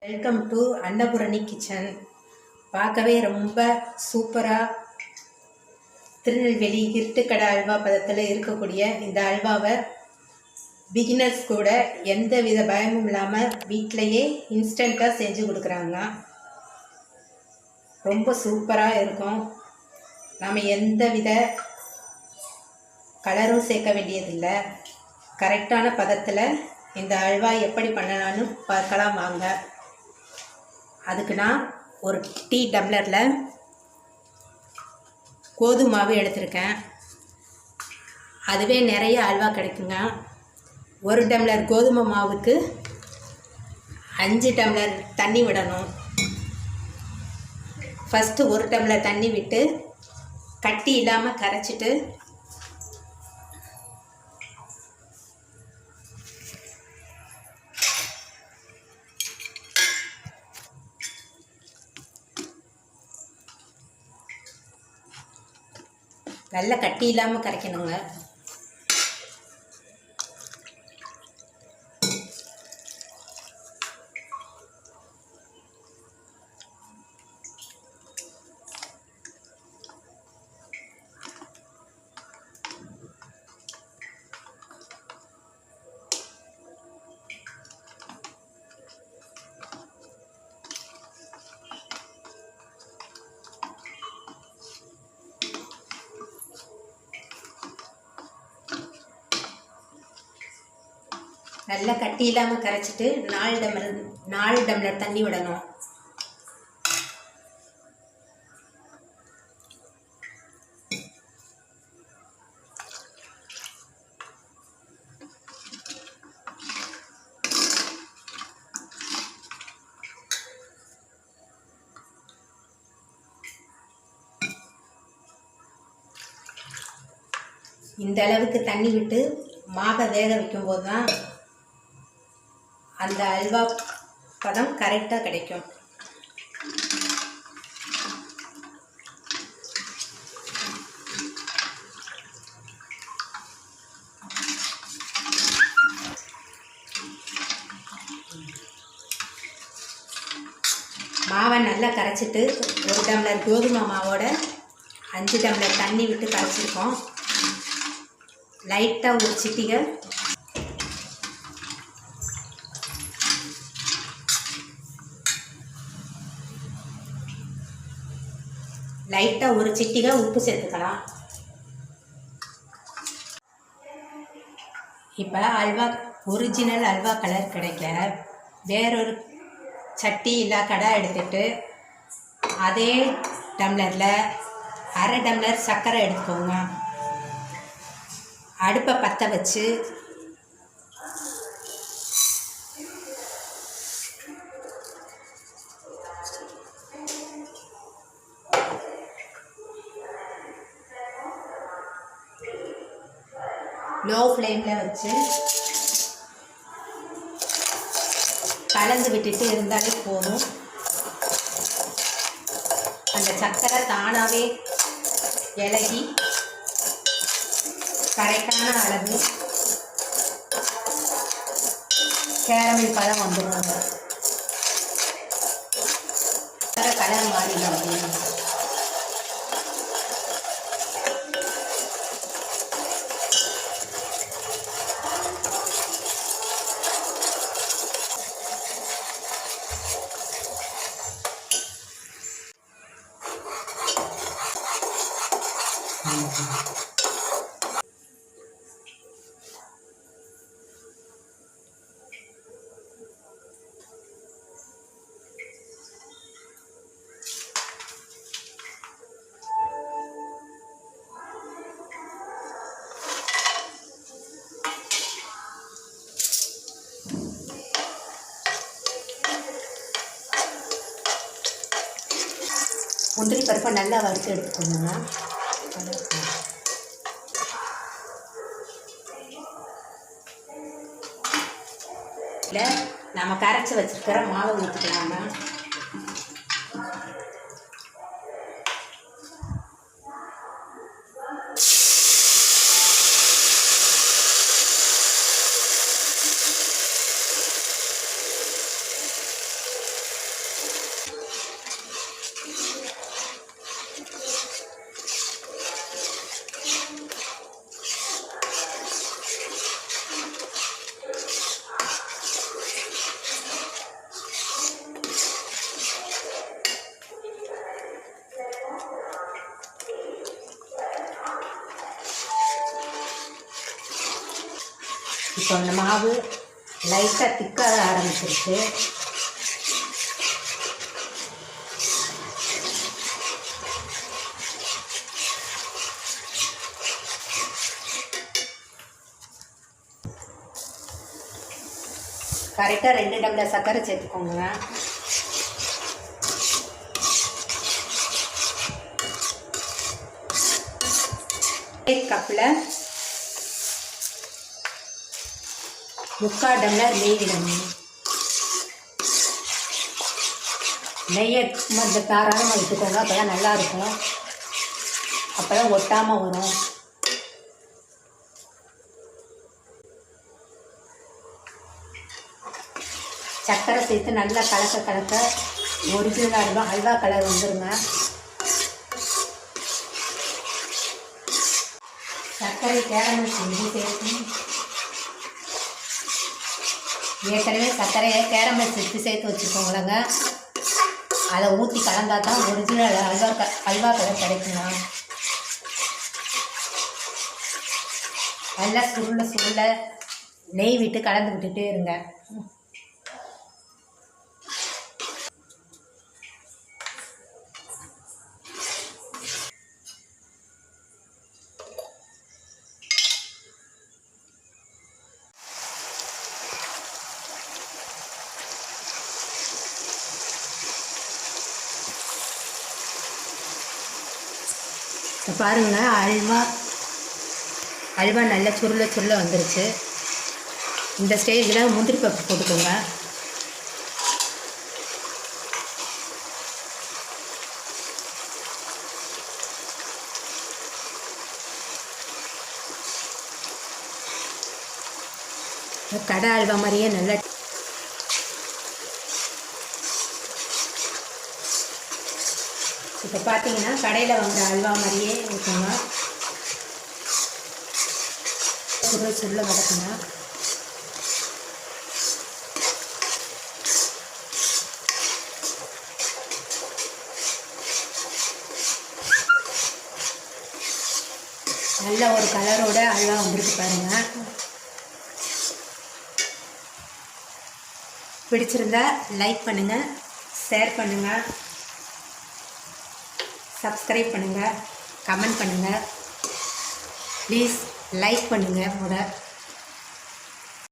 Welcome to Annapurani kitchen. பார்க்கவே ரொம்ப சூப்பராக திருநெல்வேலி இருட்டுக்கடை அல்வா பதத்தில் இருக்கக்கூடிய இந்த அல்வாவை பிகினர்ஸ் கூட எந்த வித பயமும் இல்லாமல் வீட்டிலையே இன்ஸ்டண்ட்டாக செஞ்சு கொடுக்குறாங்க. ரொம்ப சூப்பராக இருக்கும். நாம் எந்த வித கலரும் சேர்க்க வேண்டியதில்லை. கரெக்டான பதத்தில் இந்த அல்வா எப்படி பண்ணலான்னு பார்க்கலாம் வாங்க. அதுக்கு நான் ஒரு டீ டம்ளரில் கோதுமை மாவு எடுத்திருக்கேன். அதுவே நிறைய அல்வா கிடைக்குங்க. ஒரு டம்ளர் கோதுமை மாவுக்கு 5 டம்ளர் தண்ணி விடணும். ஃபஸ்ட்டு ஒரு டம்ளர் தண்ணி விட்டு கட்டி இல்லாமல் கரைச்சிட்டு நல்லா கட்டி இல்லாமல் கரைக்கணுங்க. நல்லா கட்டி இல்லாமல் கரைச்சிட்டு 4 டம்ளர் தண்ணி விடணும். இந்த அளவுக்கு தண்ணி விட்டு மாவை வேக வைக்கும்போது தான் அந்த அல்வா பதம் கரெக்டாக கிடைக்கும். மாவை நல்லா கரைச்சிட்டு ஒரு டம்ளர் கோதுமை மாவோட 5 டம்ளர் தண்ணி விட்டு கரைச்சிருக்கோம். லைட்டாக ஒரு சிட்டிகை உப்பு சேர்த்துக்கலாம். இப்போ அல்வா ஒரிஜினல் அல்வா கலர் கிடைக்க வேறொரு சட்டி இல்லை கடை எடுத்துட்டு அதே டம்ளரில் 1/2 டம்ளர் சர்க்கரை எடுத்துக்கோங்க. அடுப்பை பற்ற வச்சு லோ ஃப்ளேமில் வச்சு கலந்து விட்டுட்டு இருந்தாலே போதும். அந்த சர்க்கரை தானாகவே இலகி கரெக்டான அளவு கேரமல் பழம் வந்துடுவாங்க. கலர் மாறிடும் அப்படின்னு முந்திரி பருப்பை நல்லா வறுத்து எடுத்துக்கோங்க. இல்லை நம்ம கரைச்சி வச்சுருக்கிற மாவை ஊற்றிக்கலாமா. இப்போ அந்த மாவு லைட்டாக திக்காக ஆரம்பிச்சிருச்சு. கரெக்டாக 2 டம்ளர் சர்க்கரை சேர்த்துக்கோங்க. கப்பில் 3/4 டம்ளர் நெய் விடணும். நெய்யை கொஞ்சம் தாராளமாக விட்டுக்கோங்க, அப்போ தான் நல்லாயிருக்கும், அப்போ தான் ஒட்டாமல் வரும். சர்க்கரை சேர்த்து நல்லா கலக்க ஒரிஜினல் அல்வா கலர் வந்துடுங்க. சர்க்கரை கேரமல் செஞ்சு சேர்த்து ஏற்கனவே சர்க்கரையை கேரமல் சேர்த்து வச்சுக்கோங்களேங்க. அதை ஊற்றி கலந்தா தான் ஒரிஜினல் அல்வா கலர் கிடைக்குங்க. நல்லா சுருள நெய் விட்டு கலந்து விட்டுட்டே இருங்க. பாருங்கள், அல்வா நல்லா சுருள வந்துருச்சு. இந்த ஸ்டேஜில் முந்திரி பருப்பு போட்டுக்கோங்க. கடை அல்வா மாதிரியே நல்லா இப்போ பார்த்தீங்கன்னா கடையில் வாங்குற அல்வா மாதிரியே இருக்குங்க. சுருள வதக்குங்க. நல்ல ஒரு கலரோட அல்வா வந்துருக்கு பாருங்கள். பிடிச்சிருந்தா லைக் பண்ணுங்கள், ஷேர் பண்ணுங்கள், சப்ஸ்கிரைப் பண்ணுங்கள், கமெண்ட் பண்ணுங்கள். ப்ளீஸ் லைக் பண்ணுங்கள்.